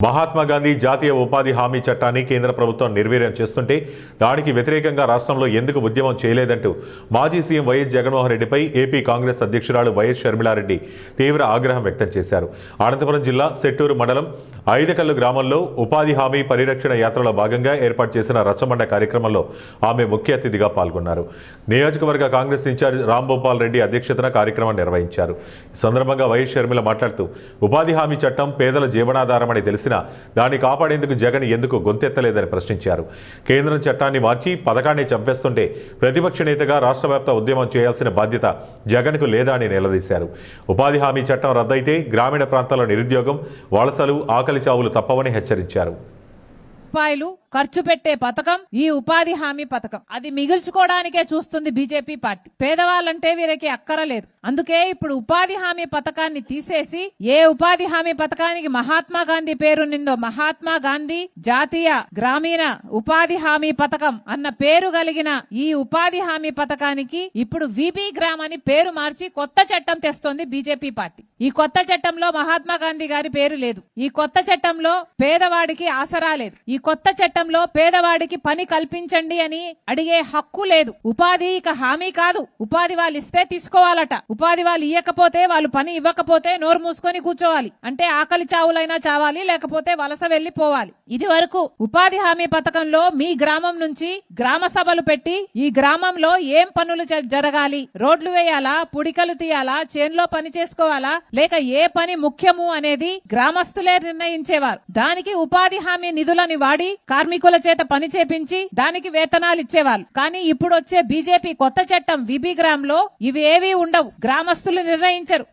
మహాత్మా గాంధీ జాతీయ ఉపాధి హామీ చట్టాన్ని కేంద్ర ప్రభుత్వం నిర్వీర్యం చేస్తుంటే దానికి వ్యతిరేకంగా రాష్ట్రంలో ఎందుకు ఉద్యమం చేయలేదంటూ మాజీ సీఎం వైఎస్ జగన్మోహన్ రెడ్డిపై ఏపీ కాంగ్రెస్ అధ్యక్షురాలు వైఎస్ షర్మిలారెడ్డి తీవ్ర ఆగ్రహం వ్యక్తం చేశారు. అనంతపురం జిల్లా సెట్టూరు మండలం ఐదకల్లు గ్రామంలో ఉపాధి హామీ పరిరక్షణ యాత్రలో భాగంగా ఏర్పాటు చేసిన రచ్చబండ కార్యక్రమంలో ఆమె ముఖ్య అతిథిగా పాల్గొన్నారు. నియోజకవర్గ కాంగ్రెస్ ఇన్ఛార్జ్ రాంభూపాల్ రెడ్డి అధ్యక్షతన కార్యక్రమం నిర్వహించారు. ఈ సందర్భంగా వైఎస్ షర్మిల మాట్లాడుతూ ఉపాధి హామీ చట్టం పేదల జీవనాధారమని తెలిసి దాన్ని కాపాడేందుకు జగన్ ఎందుకు గొంతెత్తలేదని ప్రశ్నించారు. కేంద్రం చట్టాన్ని మార్చి పథకాన్ని చంపేస్తుంటే ప్రతిపక్ష నేతగా రాష్ట్ర వ్యాప్త ఉద్యమం చేయాల్సిన బాధ్యత జగన్కు లేదా అని నిలదీశారు. ఉపాధి హామీ చట్టం రద్దయితే గ్రామీణ ప్రాంతాల్లో నిరుద్యోగం, వలసలు, ఆకలి చావులు తప్పవని హెచ్చరించారు. రూపాయలు ఖర్చు పెట్టే పథకం ఈ ఉపాధి హామీ పథకం. అది మిగిల్చుకోవడానికే చూస్తుంది బీజేపీ పార్టీ. పేదవాళ్ళంటే వీరికి అక్కరలేదు. అందుకే ఇప్పుడు ఉపాధి హామీ పథకాన్ని తీసేసి ఏ ఉపాధి హామీ పథకానికి మహాత్మా గాంధీ పేరునిందో మహాత్మా గాంధీ జాతీయ గ్రామీణ ఉపాధి హామీ పథకం అన్న పేరు కలిగిన ఈ ఉపాధి హామీ పథకానికి ఇప్పుడు విబి గ్రామ్ అని పేరు మార్చి కొత్త చట్టం తెస్తోంది బీజేపీ పార్టీ. ఈ కొత్త చట్టంలో మహాత్మా గాంధీ గారి పేరు లేదు. ఈ కొత్త చట్టంలో పేదవాడికి ఆసరా లేదు. ఈ కొత్త చట్టంలో పేదవాడికి పని కల్పించండి అని అడిగే హక్కు లేదు. ఉపాధి ఇక హామీ కాదు. ఉపాధి వాళ్ళు ఇస్తే తీసుకోవాలట. ఉపాధి వాళ్ళు ఇవ్వకపోతే, వాళ్ళు పని ఇవ్వకపోతే నోరు మూసుకొని కూర్చోవాలి. అంటే ఆకలి చావులైనా చావాలి, లేకపోతే వలస వెళ్లిపోవాలి. ఇది వరకు ఉపాధి హామీ పథకంలో మీ గ్రామం నుంచి గ్రామ సభలు పెట్టి ఈ గ్రామంలో ఏం పనులు జరగాలి, రోడ్లు వేయాలా, పుడికలు తీయాలా, చేన్లో పని చేసుకోవాలా, లేక ఏ పని ముఖ్యము అనేది గ్రామస్తులే నిర్ణయించేవారు. దానికి ఉపాధి హామీ నిధులని వాడి కార్మికుల చేత పని చేపించి దానికి వేతనాలు ఇచ్చేవాళ్ళు. కానీ ఇప్పుడు వచ్చే బీజేపీ కొత్త చట్టం విబి గ్రామ్ లో ఇవి ఏవీ ఉండవు. గ్రామస్తులు నిర్ణయించరు.